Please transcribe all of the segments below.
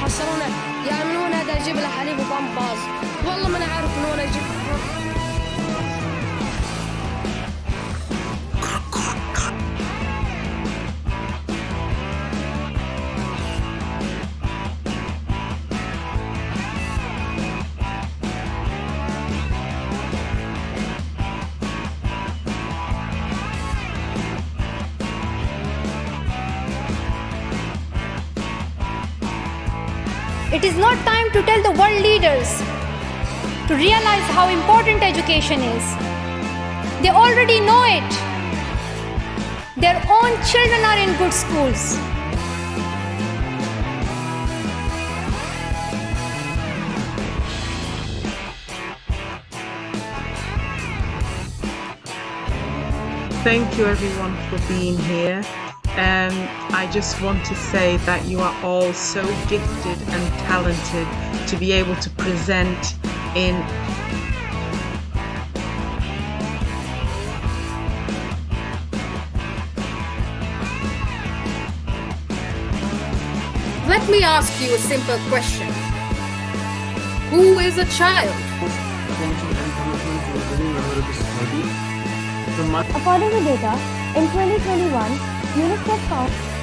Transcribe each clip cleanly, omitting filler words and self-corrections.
يحصلونه يعني من وين هذا اجيب له حليب وبامباز؟ والله ما انا عارف من وين اجيب. It is not time to tell the world leaders to realize how important education is. They already know it. Their own children are in good schools. Thank you everyone for being here. I just want to say that you are all so gifted and talented to be able to present in Let me ask you a simple question. Who is a child? According to data, in 2021, UNICEF found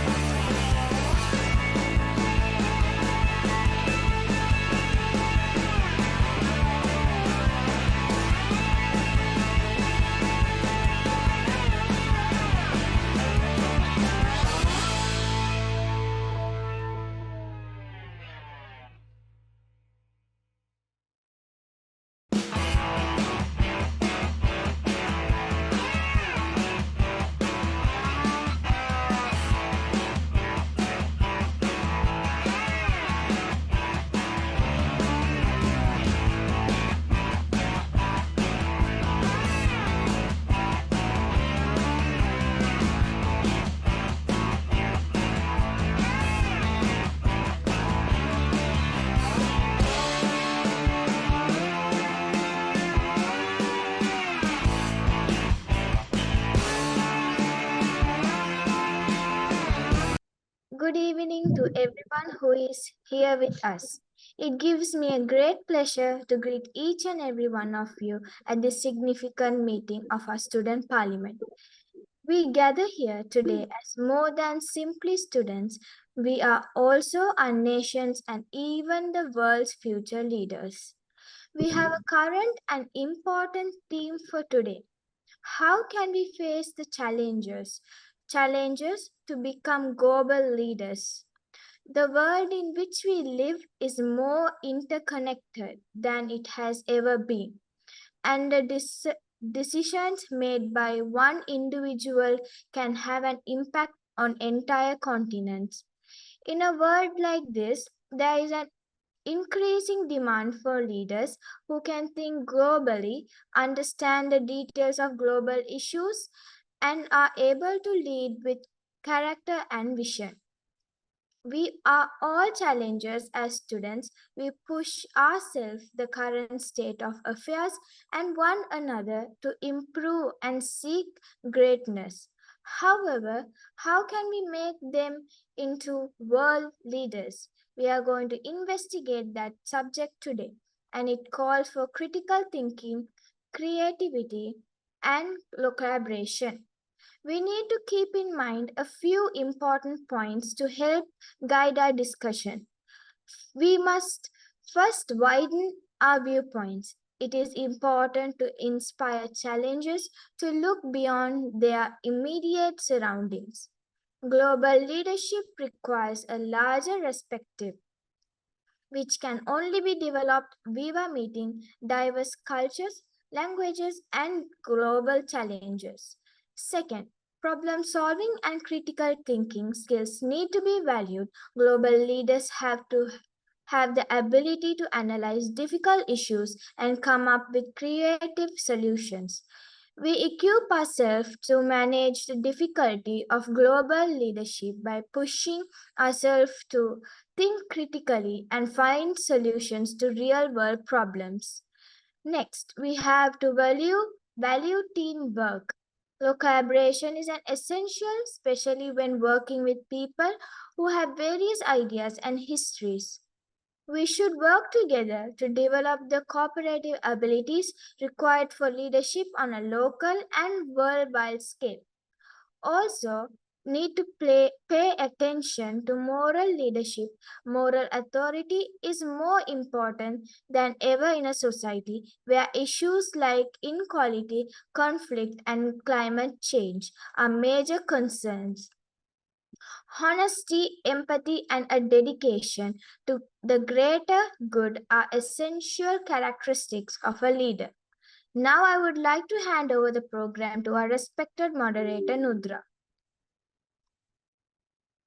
Good evening to everyone who is here with us. It gives me a great pleasure to greet each and every one of you at this significant meeting of our student parliament. We gather here today as more than simply students. We are also our nation's and even the world's future leaders. We have a current and important theme for today. How can we face the challenges to become global leaders? The world in which we live is more interconnected than it has ever been, and the decisions made by one individual can have an impact on entire continents. In a world like this, there is an increasing demand for leaders who can think globally, understand the details of global issues, and are able to lead with character and vision. We are all challengers as students. We push ourselves, the current state of affairs, and one another to improve and seek greatness. However, how can we make them into world leaders? We are going to investigate that subject today, and it calls for critical thinking, creativity, and collaboration. We need to keep in mind a few important points to help guide our discussion. We must first widen our viewpoints. It is important to inspire challenges to look beyond their immediate surroundings. Global leadership requires a larger perspective, which can only be developed via meeting diverse cultures, languages, and global challenges. Second, problem solving and critical thinking skills need to be valued. Global leaders have to have the ability to analyze difficult issues and come up with creative solutions. We equip ourselves to manage the difficulty of global leadership by pushing ourselves to think critically and find solutions to real world problems. Next, we have to value teamwork. Collaboration is an essential, especially when working with people who have various ideas and histories. We should work together to develop the cooperative abilities required for leadership on a local and worldwide scale. Also, need to pay attention to moral leadership. Moral authority is more important than ever in a society where issues like inequality, conflict, and climate change are major concerns. Honesty, empathy, and a dedication to the greater good are essential characteristics of a leader. Now I would like to hand over the program to our respected moderator, Nudra.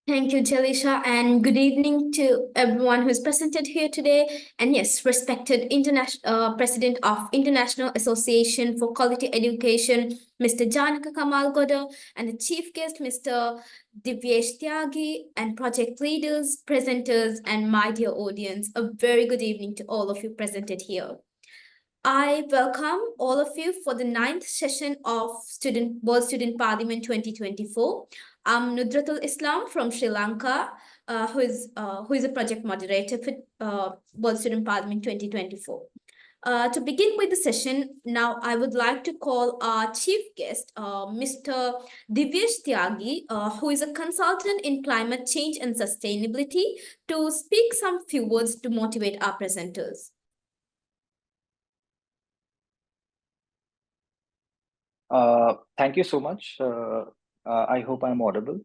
Thank you, Jalisha, and good evening to everyone who's presented here today. And yes, respected President of International Association for Quality Education, Mr. Janaka Kamal Goda, and the chief guest, Mr. Divyesh Tyagi, and project leaders, presenters, and my dear audience, a very good evening to all of you presented here. I welcome all of you for the 9th session of World Student Parliament 2024. I'm Nudratul Islam from Sri Lanka, who is a project moderator for World Student Parliament 2024. To begin with the session, now I would like to call our chief guest, Mr. Divyesh Tyagi, who is a consultant in climate change and sustainability, to speak some few words to motivate our presenters. Thank you so much. I hope I'm audible.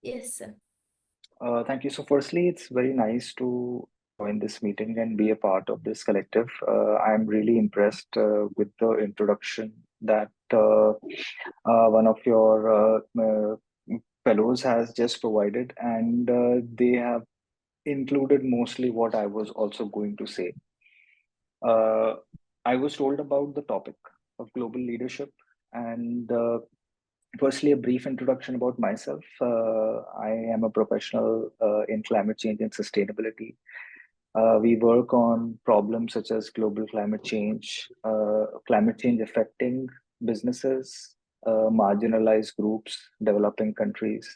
Yes, sir. Thank you. So firstly, it's very nice to join this meeting and be a part of this collective. I'm really impressed with the introduction that one of your fellows has just provided, and they have included mostly what I was also going to say. I was told about the topic of global leadership, and firstly, a brief introduction about myself. I am a professional in climate change and sustainability. We work on problems such as global climate change affecting businesses, marginalized groups, developing countries,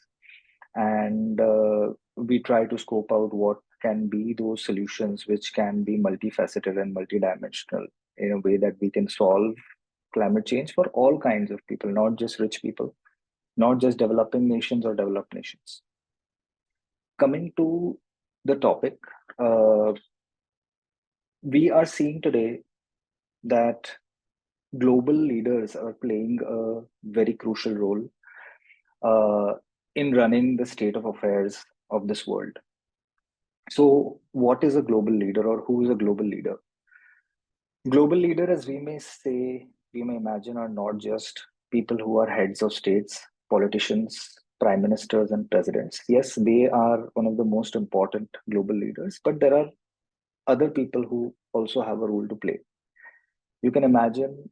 and we try to scope out what can be those solutions which can be multifaceted and multidimensional in a way that we can solve climate change for all kinds of people, not just rich people, not just developing nations or developed nations. Coming to the topic, we are seeing today that global leaders are playing a very crucial role in running the state of affairs of this world. So what is a global leader, or who is a global leader? Global leader, as we may say, we may imagine, are not just people who are heads of states, politicians, prime ministers, and presidents. Yes, they are one of the most important global leaders, but there are other people who also have a role to play. You can imagine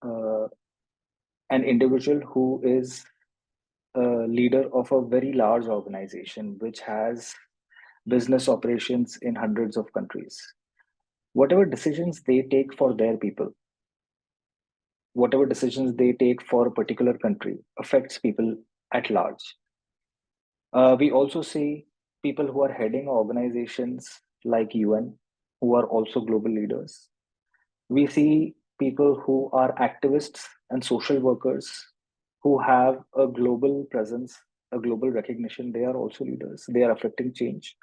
an individual who is a leader of a very large organization which has business operations in hundreds of countries. Whatever decisions they take for their people, whatever decisions they take for a particular country affects people at large. We also see people who are heading organizations like UN, who are also global leaders. We see people who are activists and social workers who have a global presence, a global recognition. They are also leaders. They are affecting change.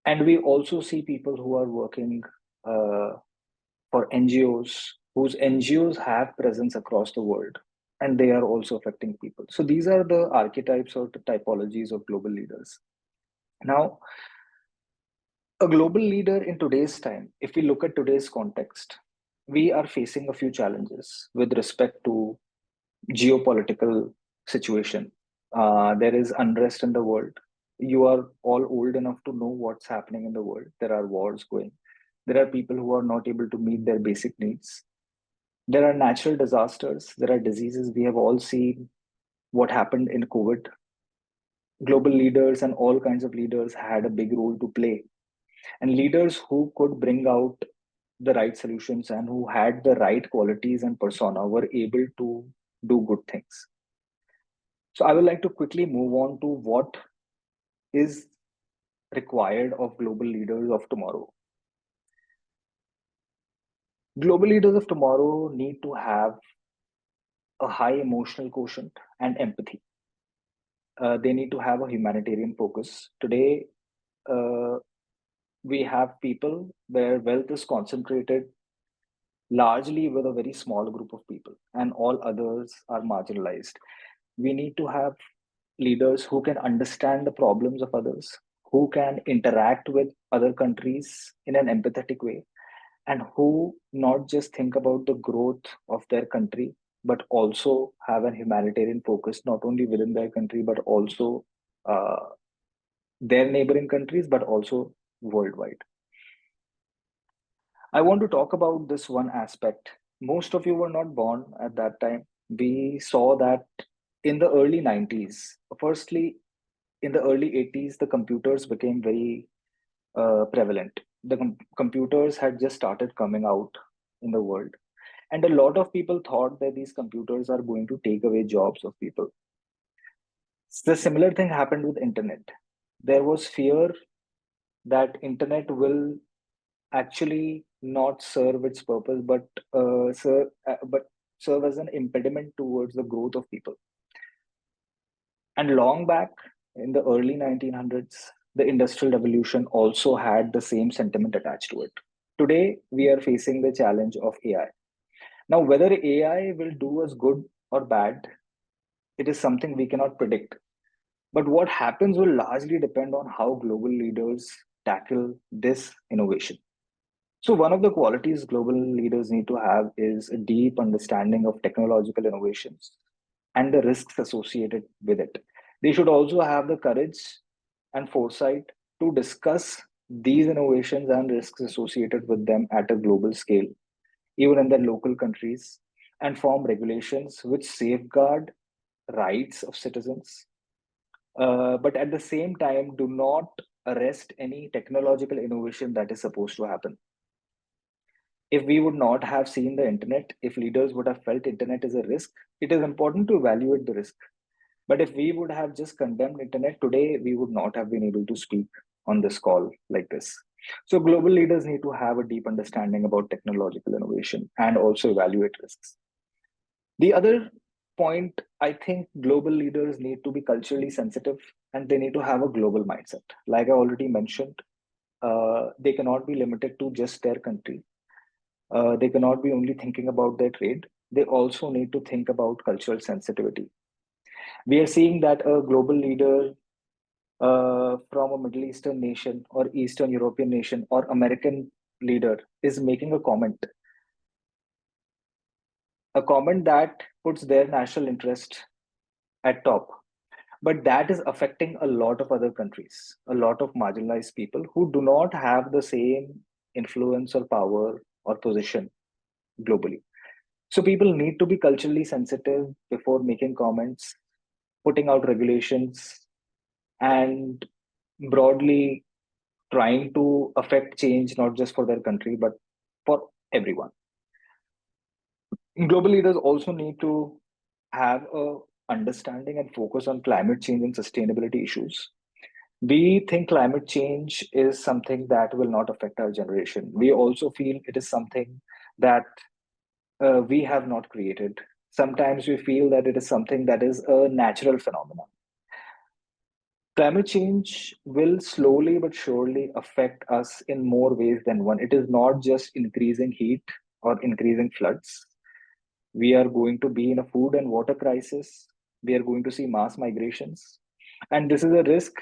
And we also see people who are working for NGOs, whose NGOs have presence across the world, and they are also affecting people. So these are the archetypes or the typologies of global leaders. Now, a global leader in today's time, if we look at today's context, we are facing a few challenges with respect to geopolitical situation. There is unrest in the world. You are all old enough to know what's happening in the world. There are wars going. There are people who are not able to meet their basic needs. There are natural disasters. There are diseases. We have all seen what happened in COVID. Global leaders and all kinds of leaders had a big role to play. And leaders who could bring out the right solutions and who had the right qualities and persona were able to do good things. So I would like to quickly move on to what is required of global leaders of tomorrow. Global leaders of tomorrow need to have a high emotional quotient and empathy. They need to have a humanitarian focus. Today, we have people where wealth is concentrated largely with a very small group of people, and all others are marginalized. We need to have leaders who can understand the problems of others, who can interact with other countries in an empathetic way, and who not just think about the growth of their country, but also have a humanitarian focus, not only within their country, but also uh, their neighboring countries, but also worldwide. I want to talk about this one aspect. Most of you were not born at that time. We saw that in the early 90s. Firstly, in the early 80s, the computers became very prevalent. The computers had just started coming out in the world. And a lot of people thought that these computers are going to take away jobs of people. The similar thing happened with internet. There was fear that internet will actually not serve its purpose, but serve as an impediment towards the growth of people. And long back in the early 1900s, the Industrial Revolution also had the same sentiment attached to it. Today, we are facing the challenge of AI. Now, whether AI will do us good or bad, it is something we cannot predict. But what happens will largely depend on how global leaders tackle this innovation. So, one of the qualities global leaders need to have is a deep understanding of technological innovations and the risks associated with it. They should also have the courage and foresight to discuss these innovations and risks associated with them at a global scale, even in their local countries, and form regulations which safeguard rights of citizens, but at the same time do not arrest any technological innovation that is supposed to happen. If we would not have seen the internet, if leaders would have felt internet is a risk, it is important to evaluate the risk. But if we would have just condemned internet today, we would not have been able to speak on this call like this. So global leaders need to have a deep understanding about technological innovation and also evaluate risks. The other point, I think global leaders need to be culturally sensitive and they need to have a global mindset. Like I already mentioned, they cannot be limited to just their country. They cannot be only thinking about their trade. They also need to think about cultural sensitivity. We are seeing that a global leader from a Middle Eastern nation or Eastern European nation or American leader is making a comment that puts their national interest at top. But that is affecting a lot of other countries, a lot of marginalized people who do not have the same influence or power or position globally. So people need to be culturally sensitive before making comments, putting out regulations, and broadly trying to affect change, not just for their country, but for everyone. Global leaders also need to have a understanding and focus on climate change and sustainability issues. We think climate change is something that will not affect our generation. We also feel it is something that we have not created. Sometimes we feel that it is something that is a natural phenomenon. Climate change will slowly but surely affect us in more ways than one. It is not just increasing heat or increasing floods. We are going to be in a food and water crisis. We are going to see mass migrations. And this is a risk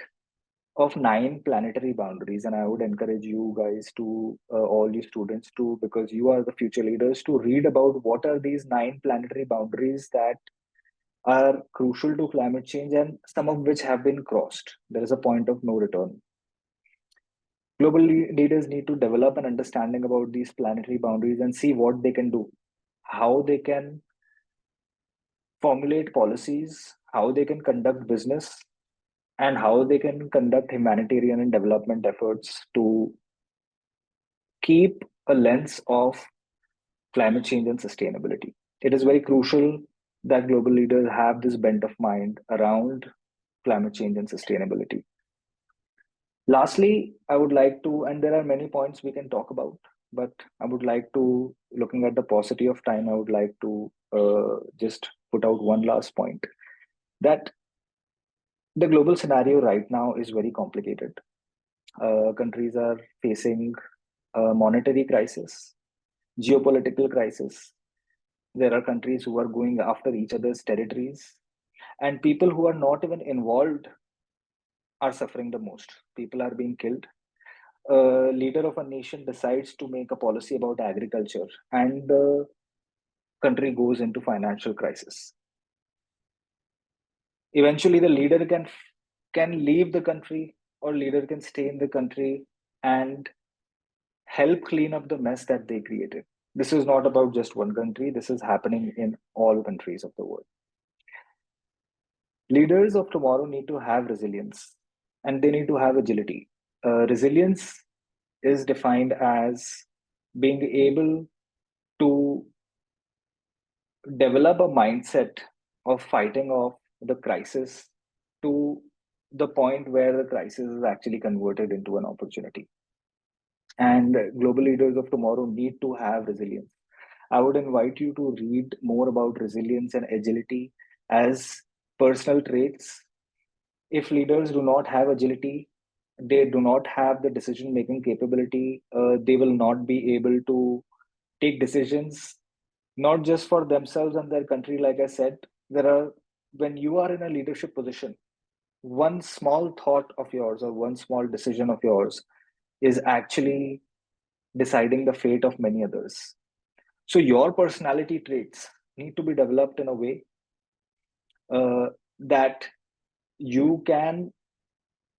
of 9 planetary boundaries. And I would encourage you guys to, all you students to, because you are the future leaders, to read about what are these 9 planetary boundaries that are crucial to climate change and some of which have been crossed. There is a point of no return. Global leaders need to develop an understanding about these planetary boundaries and see what they can do, how they can formulate policies, how they can conduct business, and how they can conduct humanitarian and development efforts to keep a lens of climate change and sustainability. It is very crucial that global leaders have this bent of mind around climate change and sustainability. Lastly, I would like to, and there are many points we can talk about, but I would like to, looking at the paucity of time, I would like to just put out one last point that the global scenario right now is very complicated. Countries are facing a monetary crisis, geopolitical crisis. There are countries who are going after each other's territories, and people who are not even involved are suffering the most. People are being killed. A leader of a nation decides to make a policy about agriculture, and the country goes into financial crisis. Eventually, the leader can leave the country, or leader can stay in the country and help clean up the mess that they created. This is not about just one country. This is happening in all countries of the world. Leaders of tomorrow need to have resilience, and they need to have agility. Resilience is defined as being able to develop a mindset of fighting off the crisis to the point where the crisis is actually converted into an opportunity. And global leaders of tomorrow need to have resilience. I would invite you to read more about resilience and agility as personal traits. If leaders do not have agility, they do not have the decision making capability, they will not be able to take decisions not just for themselves and their country. Like I said, there are, when you are in a leadership position, one small thought of yours or one small decision of yours is actually deciding the fate of many others. So your personality traits need to be developed in a way that you can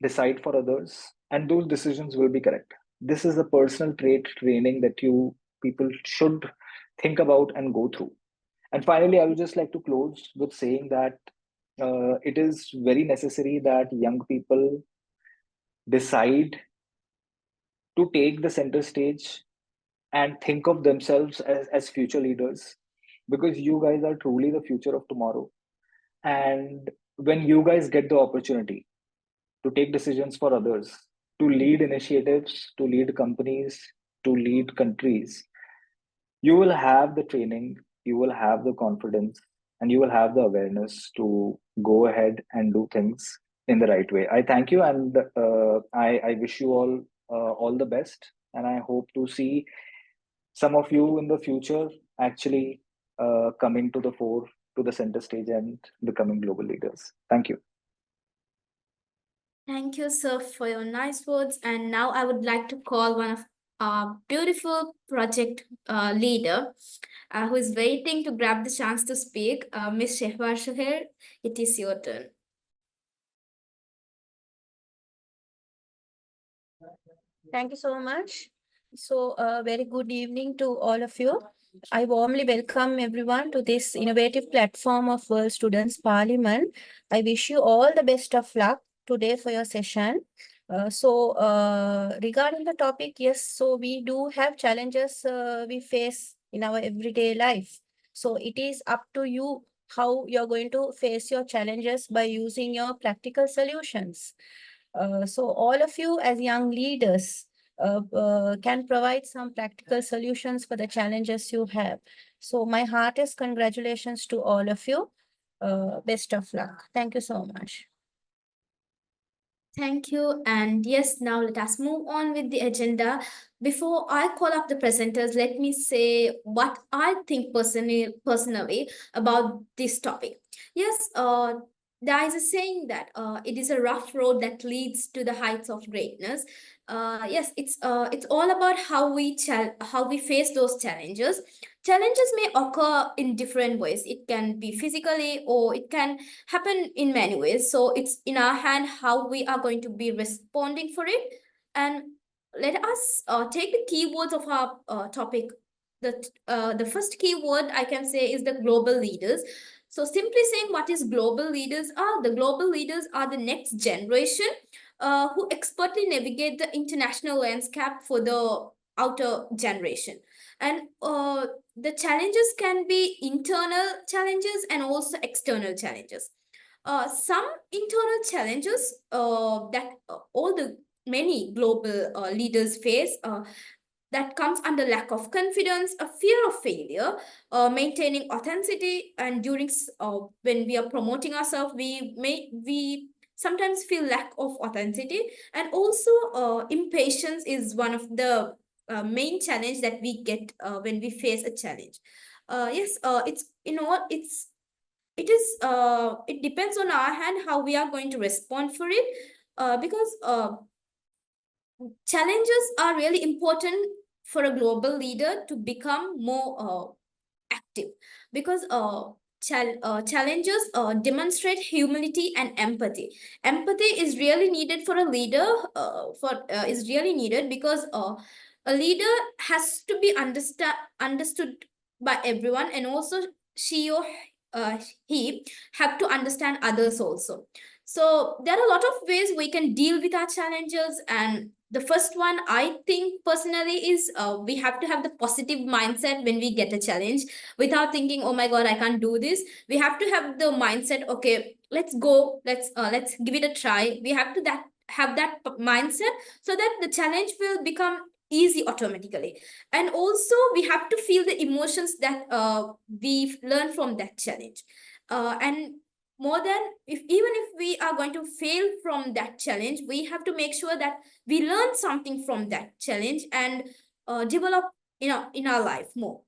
decide for others, and those decisions will be correct. This is a personal trait training that you people should think about and go through. And finally, I would just like to close with saying that it is very necessary that young people decide to take the center stage and think of themselves as future leaders, because you guys are truly the future of tomorrow. And when you guys get the opportunity to take decisions for others, to lead initiatives, to lead companies, to lead countries, you will have the training, you will have the confidence, and you will have the awareness to go ahead and do things in the right way. I thank you, and I wish you all the best, and I hope to see some of you in the future actually coming to the fore, to the center stage, and becoming global leaders. Thank you. Thank you, sir, for your nice words. And now I would like to call one of our beautiful project leader who is waiting to grab the chance to speak, Ms. Shehwar Shoher. It is your turn. Thank you so much. So, very good evening to all of you. I warmly welcome everyone to this innovative platform of World Students Parliament. I wish you all the best of luck today for your session. Regarding the topic, yes, so we do have challenges we face in our everyday life. So it is up to you how you're going to face your challenges by using your practical solutions. So all of you as young leaders can provide some practical solutions for the challenges you have. So my heartiest congratulations to all of you. Best of luck. Thank you so much. Thank you. And yes, now let us move on with the agenda. Before I call up the presenters, let me say what I think personally about this topic. Yes, there is a saying that it is a rough road that leads to the heights of greatness. Yes, it's all about how we face those challenges. Challenges may occur in different ways. It can be physically, or it can happen in many ways. So it's in our hand how we are going to be responding for it. And let us take the keywords of our topic. The first keyword I can say is the global leaders. So simply saying, what is global leaders are? The global leaders are the next generation who expertly navigate the international landscape for the outer generation. And the challenges can be internal challenges and also external challenges. Some internal challenges that all the many global leaders face. That comes under lack of confidence, a fear of failure, maintaining authenticity, and when we are promoting ourselves, we sometimes feel lack of authenticity, and also impatience is one of the main challenge that we get when we face a challenge. Yes, it's it depends on our hand how we are going to respond for it, because challenges are really important for a global leader to become more active, because challenges demonstrate humility and empathy. Empathy is really needed for a leader, for is really needed because a leader has to be understood by everyone, and also she or uh, he have to understand others also. So there are a lot of ways we can deal with our challenges, and the first one I think personally is we have to have the positive mindset when we get a challenge, without thinking, oh my god, I can't do this. We have to have the mindset, okay, let's go, let's give it a try. We have to that have that mindset, so that the challenge will become easy automatically. And also we have to feel the emotions that we learn from that challenge. And more than, if even if we are going to fail from that challenge, we have to make sure that we learn something from that challenge, and develop in our life more.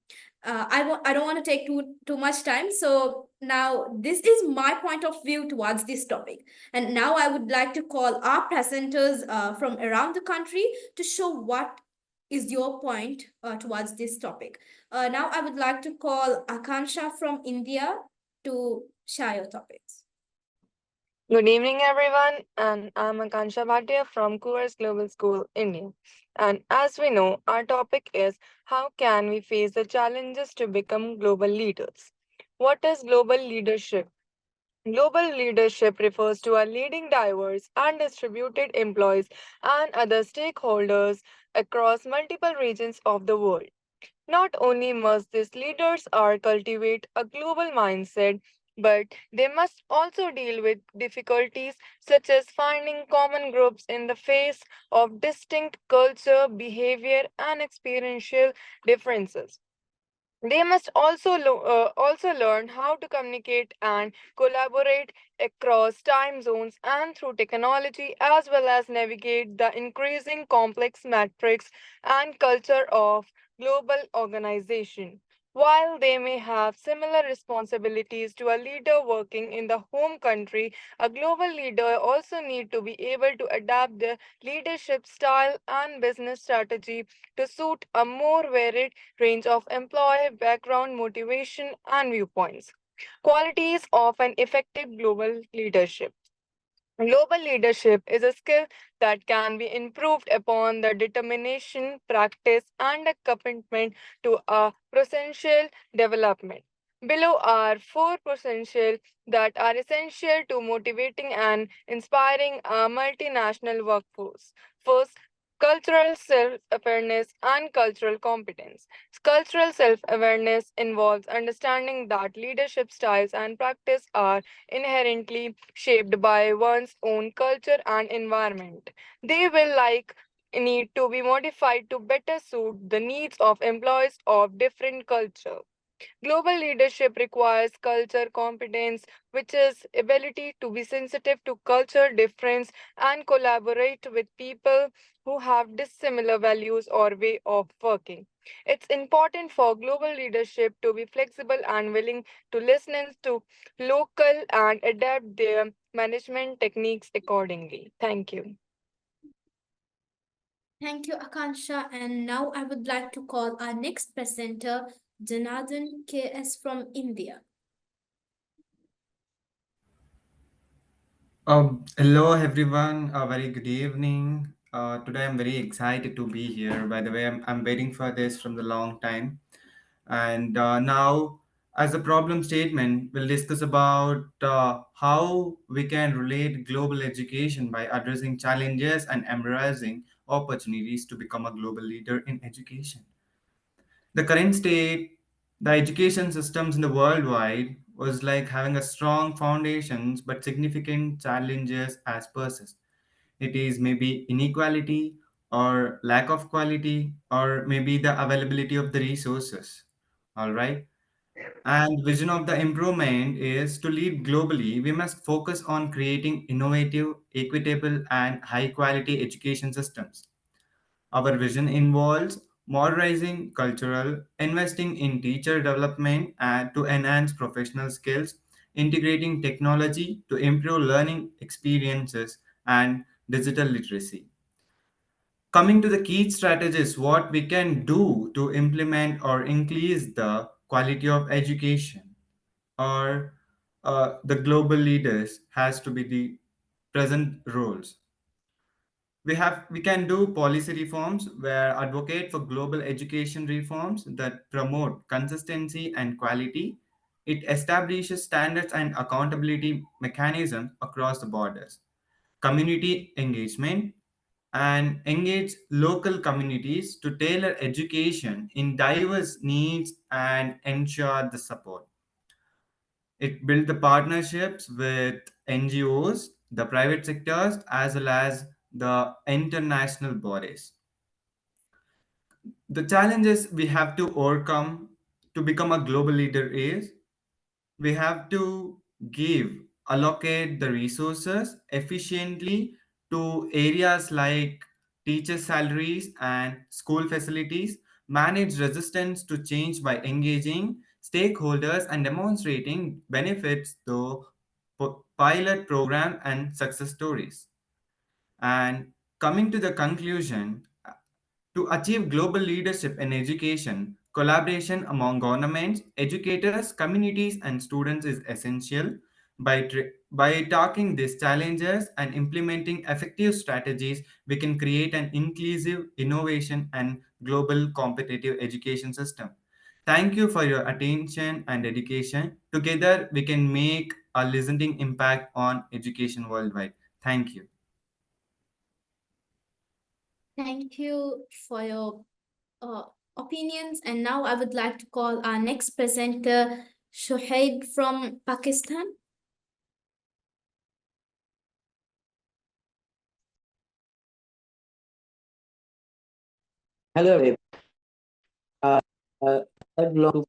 I don't want to take too much time. So now this is my point of view towards this topic. And now I would like to call our presenters from around the country to show what is your point towards this topic. Now I would like to call Akansha from India to share your topics. Good evening, everyone, and I'm Akansha Bhatia from Coors Global School, India. And as we know, our topic is how can we face the challenges to become global leaders? What is global leadership? Global leadership refers to a leading diverse and distributed employees and other stakeholders across multiple regions of the world. Not only must these leaders are cultivate a global mindset, but they must also deal with difficulties such as finding common groups in the face of distinct culture, behavior, and experiential differences. They must also learn how to communicate and collaborate across time zones and through technology, as well as navigate the increasing complex metrics and culture of global organization. While they may have similar responsibilities to a leader working in the home country, a global leader also need to be able to adapt their leadership style and business strategy to suit a more varied range of employee background, motivation, and viewpoints. Qualities of an effective global leadership. Global leadership is a skill that can be improved upon the determination, practice, and a commitment to a potential development. Below are four potential that are essential to motivating and inspiring a multinational workforce. First, cultural self awareness and cultural competence. Cultural self awareness involves understanding that leadership styles and practice are inherently shaped by one's own culture and environment. They will need to be modified to better suit the needs of employees of different culture. Global leadership requires culture competence, which is ability to be sensitive to culture difference and collaborate with people who have dissimilar values or way of working. It's important for global leadership to be flexible and willing to listen to local and adapt their management techniques accordingly. Thank you. Thank you, Akansha. And now I would like to call our next presenter, Janardhan KS from India. Hello, everyone. A very good evening. Today, I'm very excited to be here. By the way, I'm waiting for this from the long time. And now, as a problem statement, we'll discuss about how we can relate global education by addressing challenges and embracing opportunities to become a global leader in education. The current state, the education systems in the worldwide was like having a strong foundations but significant challenges as persist. It is maybe inequality or lack of quality or maybe the availability of the resources. All right. And vision of the improvement is to lead globally. We must focus on creating innovative, equitable, and high quality education systems. Our vision involves modernizing cultural, investing in teacher development and to enhance professional skills, integrating technology to improve learning experiences and digital literacy. Coming to the key strategies, what we can do to implement or increase the quality of education or the global leaders has to be the present roles. We can do policy reforms where advocate for global education reforms that promote consistency and quality. It establishes standards and accountability mechanisms across the borders. Community engagement and engage local communities to tailor education in diverse needs and ensure the support. It built the partnerships with NGOs, the private sectors, as well as the international bodies. The challenges we have to overcome to become a global leader is we have to give allocate the resources efficiently to areas like teacher salaries and school facilities, manage resistance to change by engaging stakeholders and demonstrating benefits through pilot program and success stories. And coming to the conclusion, to achieve global leadership in education, collaboration among governments, educators, communities, and students is essential. By tackling these challenges and implementing effective strategies, we can create an inclusive, innovation, and global competitive education system. Thank you for your attention and dedication. Together, we can make a lasting impact on education worldwide. Thank you. Thank you for your uh, opinions. And now I would like to call our next presenter, Shoaib from Pakistan. Hello, everyone. Uh, uh, I belong to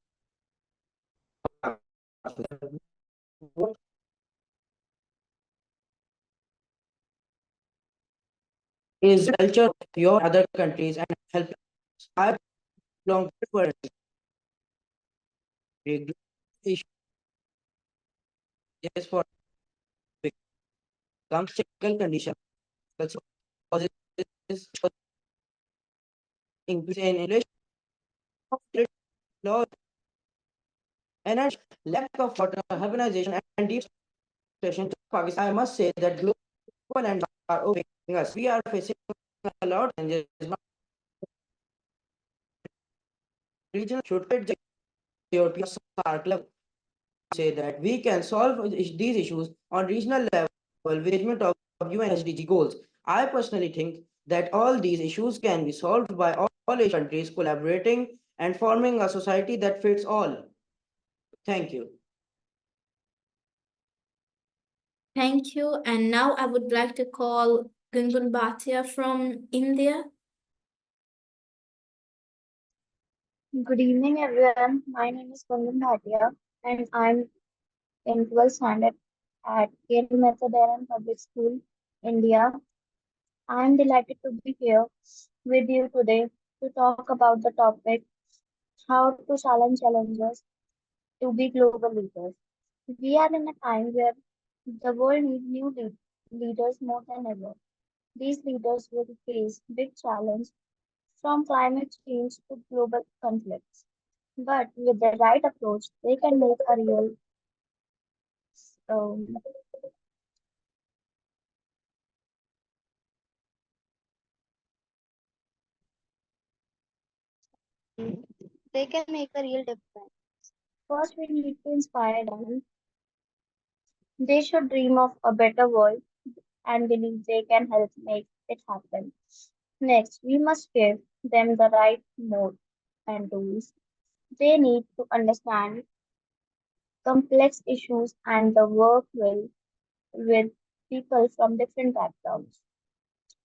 what is the culture of your other countries and help. I belong to a global issue is for become cyclical condition. Also causes increase in English law and a lack of water, urbanization, and deep station to Pakistan. I must say that global and are overtaking us. We are facing a lot of challenges. Regional should fit the European Circle say that we can solve these issues on regional level with engagement of UN SDG goals. I personally think that all these issues can be solved by all Asian countries collaborating and forming a society that fits all. Thank you. Thank you. And now I would like to call Gungun Bhatia from India. Good evening, everyone. My name is Kundan Bhatia, and I'm in 12th standard at K. Methodarian Public School, India. I'm delighted to be here with you today to talk about the topic how to challenge challenges to be global leaders. We are in a time where the world needs new leaders more than ever. These leaders will face big challenges from climate change to global conflicts. But with the right approach, they can make a real um, they can make a real difference. First, we need to inspire them. They should dream of a better world and believe they can help make it happen. Next, we must give them the right mode and tools. They need to understand complex issues and the work well with people from different backgrounds.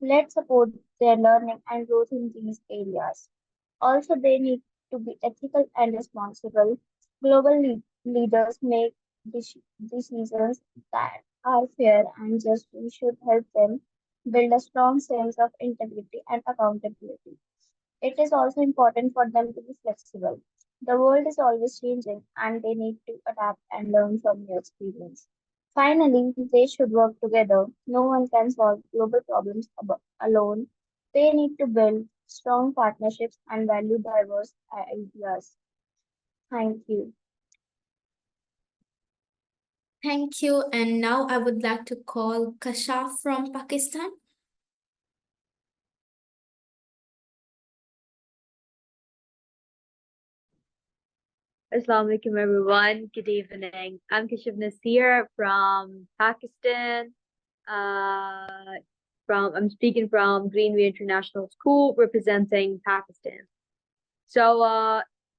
Let's support their learning and growth in these areas. Also, they need to be ethical and responsible. Global leaders make decisions that are fair and just. We should help them build a strong sense of integrity and accountability. It is also important for them to be flexible. The world is always changing and they need to adapt and learn from new experience. Finally, they should work together. No one can solve global problems alone. They need to build strong partnerships and value diverse ideas. Thank you. Thank you. And now I would like to call Kashaf from Pakistan. Assalamu alaikum everyone. Good evening. I'm Kashif Nasir from Pakistan. I'm speaking from Greenway International School representing Pakistan. So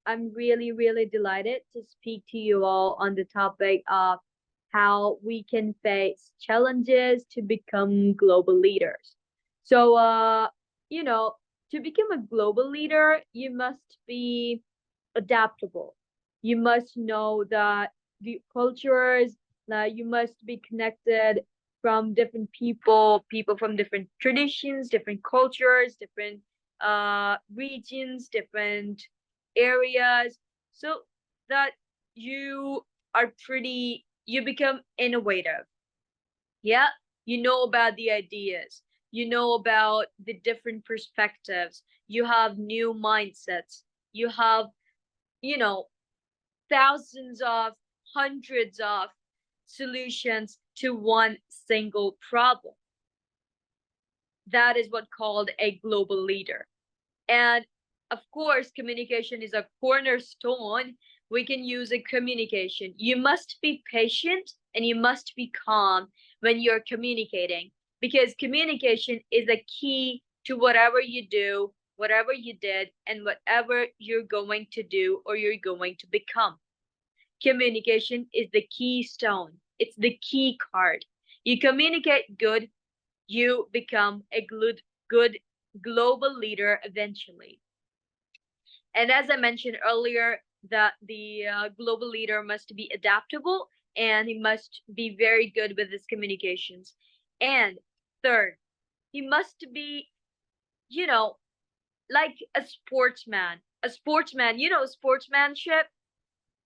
I'm really delighted to speak to you all on the topic of how we can face challenges to become global leaders. So to become a global leader, you must be adaptable. You must know that the cultures, you must be connected from different people from different traditions, different cultures, different regions, different areas, so that you become innovative. Yeah, you know about the ideas, you know about the different perspectives, you have new mindsets, you have thousands of hundreds of solutions to one single problem. That is what called a global leader. And of course, communication is a cornerstone. We can use a communication. You must be patient and you must be calm when you're communicating, because communication is a key to whatever you do, whatever you did, and whatever you're going to do or you're going to become. Communication is the keystone. It's the key card. You communicate good, you become a good global leader eventually. And as I mentioned earlier, that the global leader must be adaptable and he must be very good with his communications. And third, he must be, like a sportsman. A sportsman, sportsmanship.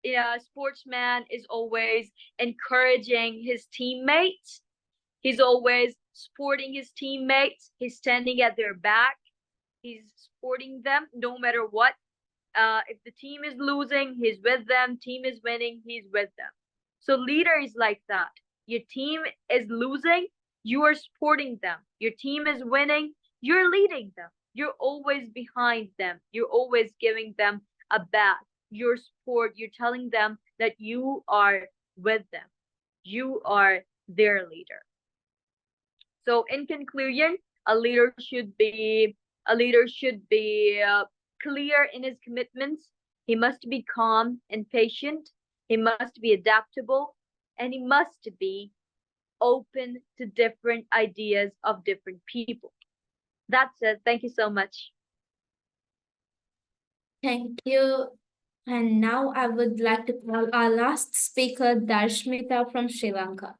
A sportsman is always encouraging his teammates. He's always supporting his teammates. He's standing at their back. He's supporting them no matter what. If the team is losing, he's with them. Team is winning, he's with them. So leader is like that. Your team is losing, you are supporting them. Your team is winning, you're leading them. You're always behind them. You're always giving them a back. Your support, you're telling them that you are with them. You are their leader. So in conclusion, a leader should be clear in his commitments. He must be calm and patient. He must be adaptable, and he must be open to different ideas of different people. That's it. Thank you so much. Thank you. And now I would like to call our last speaker, Darshmita from Sri Lanka.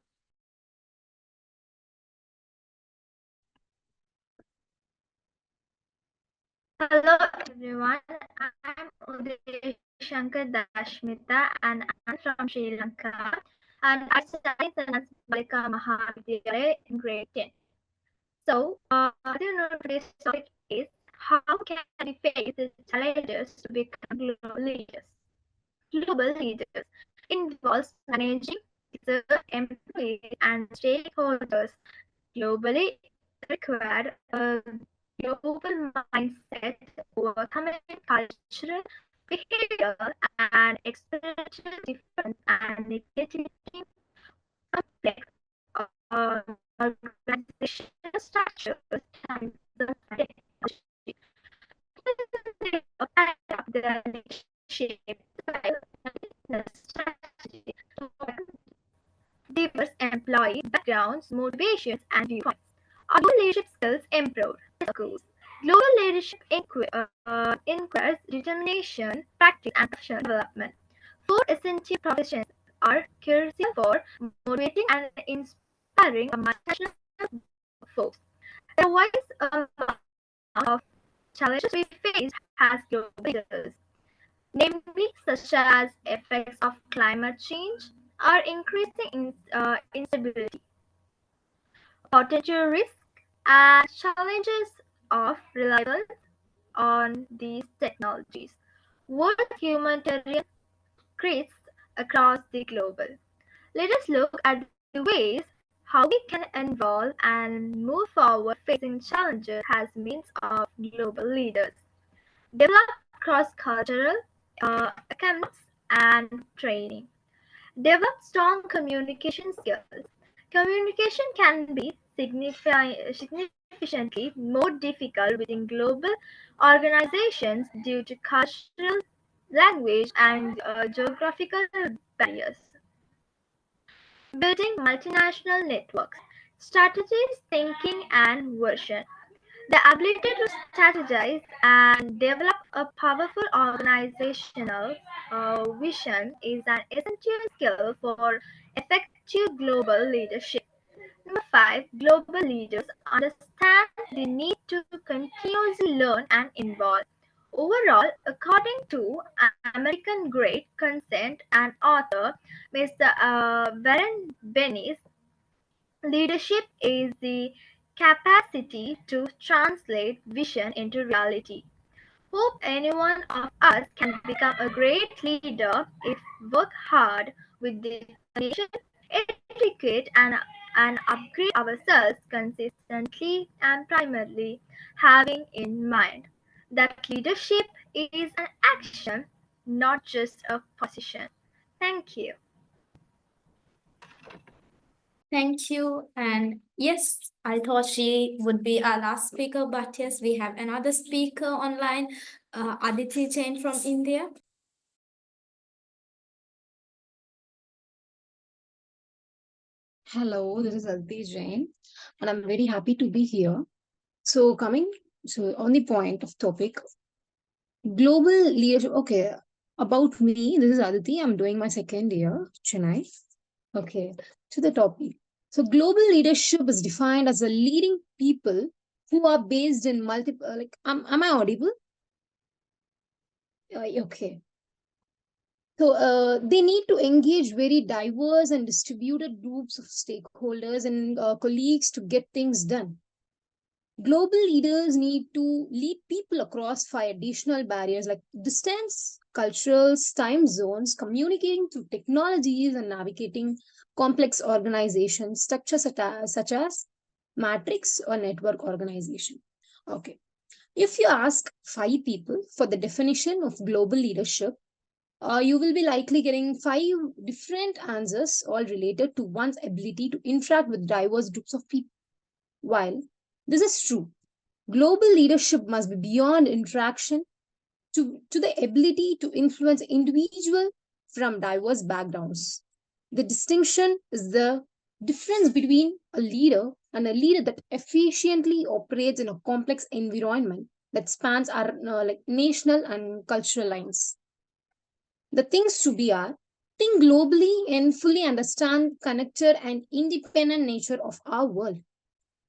Hello everyone, I'm Uday Shankar Dashmita and I'm from Sri Lanka and I study in Balika Mahavidyalaya in grade 10. So, today's topic is how can we face the challenges to become global leaders? Global leaders involves managing the employees and stakeholders globally require a global mindset, overcoming cultural, behavioral, and experiential difference and navigating complex organizational structures and the technology. Adapt the leadership style and business strategy to diverse employee backgrounds, motivations, and viewpoints. Our leadership skills improved in schools. Global leadership requires determination, practice, and professional development. Four essential proficiencies are crucial for motivating and inspiring a multinational workforce. There are wide amount of challenges we face as global leaders, namely such as effects of climate change or increasing instability, potential risks, and challenges of reliance on these technologies. World humanitarian crises across the globe. Let us look at the ways how we can involve and move forward facing challenges as means of global leaders. Develop cross-cultural accounts and training. Develop strong communication skills. Communication can be significantly more difficult within global organizations due to cultural, language, and geographical barriers. Building multinational networks, strategies, thinking, and vision. The ability to strategize and develop a powerful organizational vision is an essential skill for effective global leadership. Number five, global leaders understand the need to continuously learn and evolve. Overall, according to American great consent and author Mr. Warren Bennis, leadership is the capacity to translate vision into reality. Hope any one of us can become a great leader if work hard with determination, educate and upgrade ourselves consistently and primarily having in mind that leadership is an action, not just a position. Thank you. Thank you. And yes, I thought she would be our last speaker, but yes, we have another speaker online, Aditi Jain from India. Hello, this is Aditi Jain, and I'm very happy to be here. So, coming on the point of topic, global leadership. Okay, about me, this is Aditi. I'm doing my second year, Chennai. Okay, to the topic. So, global leadership is defined as a leading people who are based in multiple. Am I audible? Okay. So they need to engage very diverse and distributed groups of stakeholders and colleagues to get things done. Global leaders need to lead people across five additional barriers like distance, cultures, time zones, communicating through technologies, and navigating complex organization structures such as matrix or network organization. Okay. If you ask five people for the definition of global leadership, you will be likely getting five different answers, all related to one's ability to interact with diverse groups of people. While this is true, global leadership must be beyond interaction to the ability to influence individuals from diverse backgrounds. The distinction is the difference between a leader and a leader that efficiently operates in a complex environment that spans our national and cultural lines. The things to be are think globally and fully understand connected and independent nature of our world.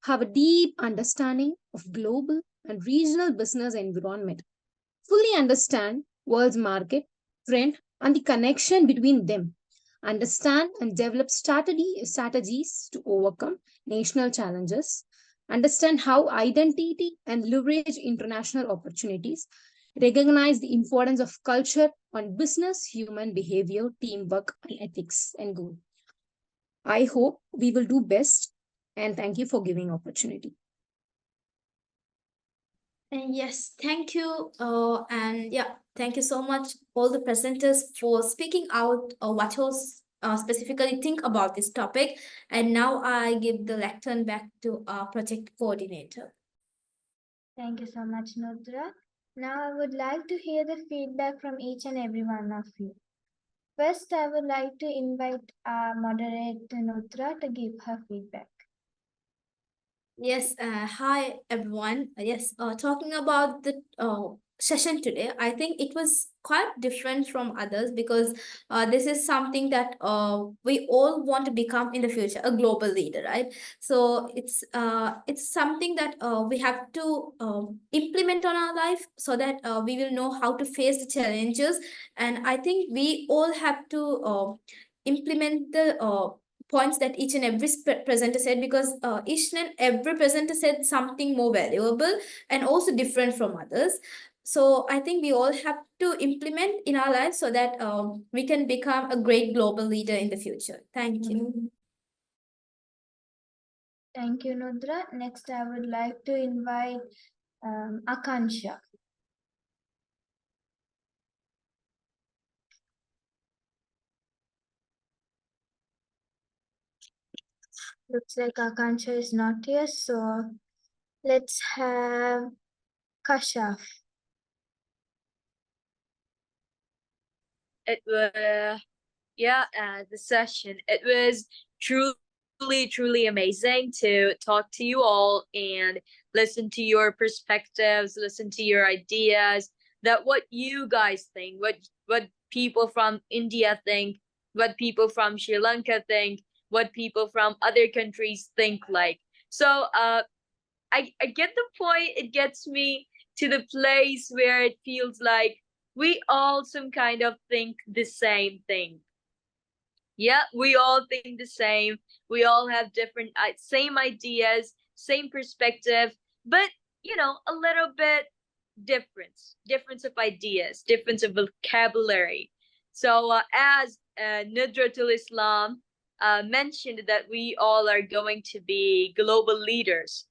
Have a deep understanding of global and regional business environment. Fully understand world's market, trend, and the connection between them. Understand and develop strategies to overcome national challenges. Understand how identity and leverage international opportunities. Recognize the importance of culture on business, human behavior, teamwork, and ethics and goal. I hope we will do best, and thank you for giving opportunity. And yes, thank you. And yeah, thank you so much, all the presenters, for speaking out what you specifically think about this topic. And now I give the lectern back to our project coordinator. Thank you so much, Nutra. Now I would like to hear the feedback from each and every one of you. First, I would like to invite our moderator Nutra to give her feedback. Yes, hi everyone. Yes, talking about the session today, I think it was quite different from others because this is something that we all want to become in the future, a global leader, right? So it's something that we have to implement on our life so that we will know how to face the challenges. And I think we all have to implement the points that each and every presenter said, because each and every presenter said something more valuable and also different from others. So I think we all have to implement in our lives so that we can become a great global leader in the future. Thank you. Thank you, Nudra. Next, I would like to invite Akansha. Looks like Akansha is not here, so let's have Kashaf. It was, yeah, the session. It was truly amazing to talk to you all and listen to your perspectives, listen to your ideas, that what you guys think, what people from India think, what people from Sri Lanka think, what people from other countries think like. So I get the point. It gets me to the place where it feels like we all some kind of think the same thing. Yeah, we all think the same. We all have different same ideas, same perspective, but a little bit difference of ideas, difference of vocabulary. So as Nudratul Islam mentioned, that we all are going to be global leaders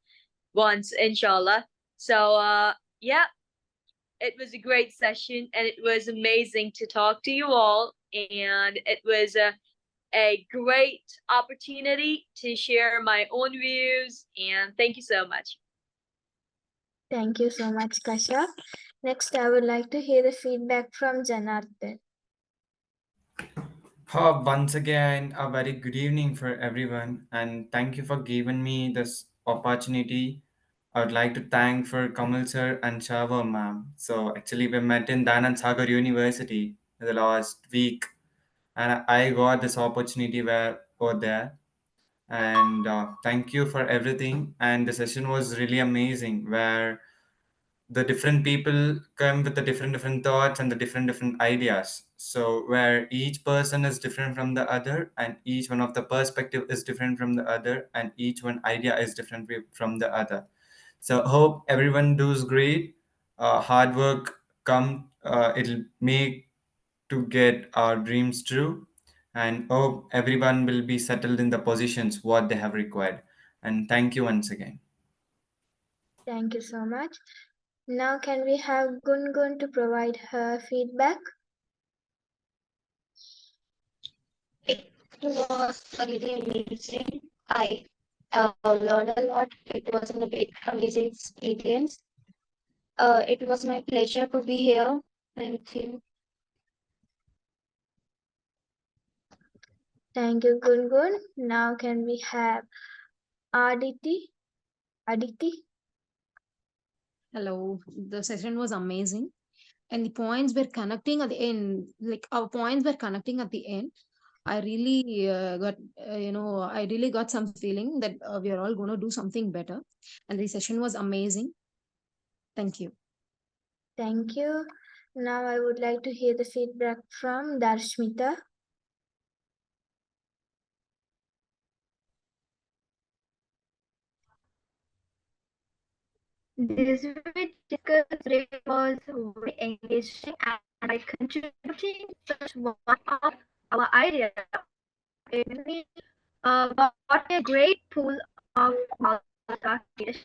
once, inshallah. So yeah, it was a great session and it was amazing to talk to you all, and it was a great opportunity to share my own views, and thank you so much. Thank you so much, Kashaf. Next, I would like to hear the feedback from Janardhan. Once again, a very good evening for everyone, and thank you for giving me this opportunity. I would like to thank for Kamal sir and Shava ma'am. So actually, we met in Danand Sagar University the last week, and I got this opportunity where over there. And thank you for everything. And the session was really amazing, where the different people come with the different thoughts and the different ideas, so where each person is different from the other, and each one of the perspective is different from the other, and each one idea is different from the other. So hope everyone does great. Hard work come, it'll make to get our dreams true, and hope everyone will be settled in the positions what they have required. And thank you once again. Thank you so much. Now, can we have Gungun to provide her feedback? It was really amazing. I learned a lot. It was a big amazing experience. It was my pleasure to be here. Thank you. Thank you, Gungun. Now, can we have Aditi? Aditi? Hello, the session was amazing. And the points were connecting at the end, like our points were connecting at the end. I really I really got some feeling that we are all going to do something better. And the session was amazing. Thank you. Thank you. Now, I would like to hear the feedback from Darshmita. This we discussed today was very engaging, and by contributing such one of our ideas, we got a great pool of ideas.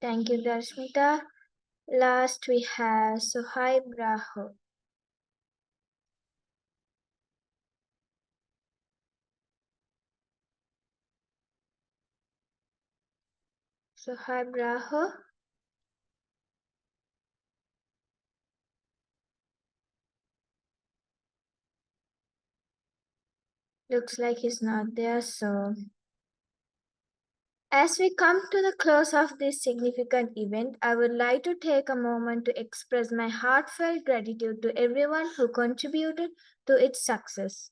Thank you, Darshmita. Last, we have Suhaib Raho. Suhaib Raho. Looks like he's not there, so As we come to the close of this significant event, I would like to take a moment to express my heartfelt gratitude to everyone who contributed to its success.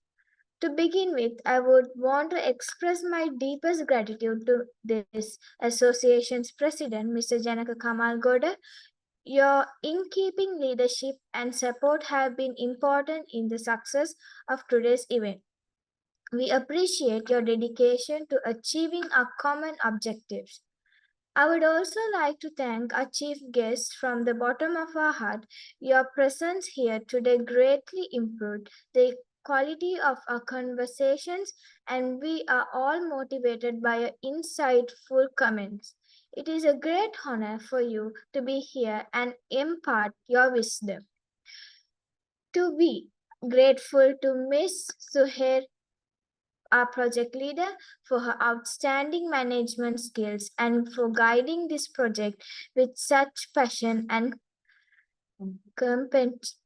To begin with, I would want to express my deepest gratitude to this association's president, Mr. Janaka Kamal Goda. Your in-keeping leadership and support have been important in the success of today's event. We appreciate your dedication to achieving our common objectives. I would also like to thank our chief guest from the bottom of our heart. Your presence here today greatly improved the quality of our conversations, and we are all motivated by your insightful comments. It is a great honor for you to be here and impart your wisdom. To be grateful to Ms. Suhair, our project leader, for her outstanding management skills and for guiding this project with such passion and competence.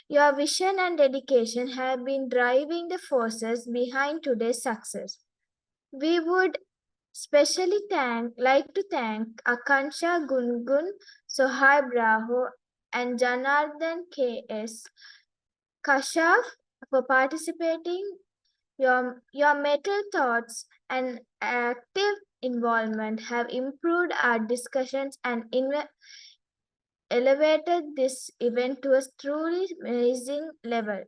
Your vision and dedication have been driving the forces behind today's success. We would especially like to thank Akansha Gungun, Sohaib Raho, and Janardhan K.S. Kashaf for participating. Your metal thoughts and active involvement have improved our discussions and elevated this event to a truly amazing level.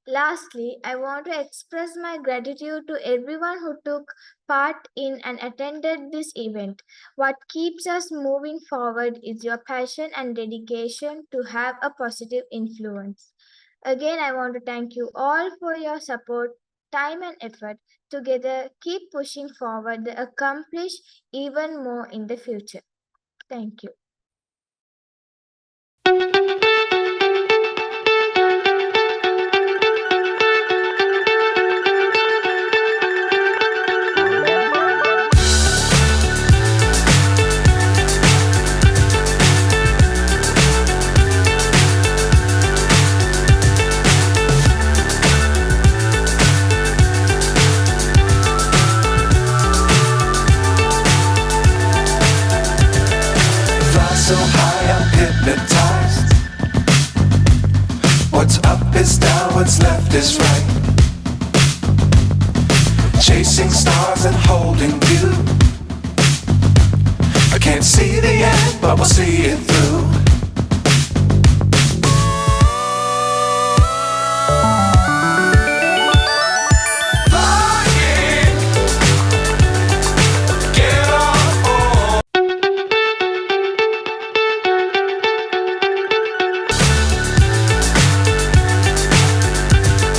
Lastly, I want to express my gratitude to everyone who took part in and attended this event. What keeps us moving forward is your passion and dedication to have a positive influence. Again, I want to thank you all for your support, time, and effort. Together, keep pushing forward to accomplish even more in the future. Thank you. So high, I'm hypnotized. What's up is down, what's left is right. Chasing stars and holding you. I can't see the end, but we'll see it through.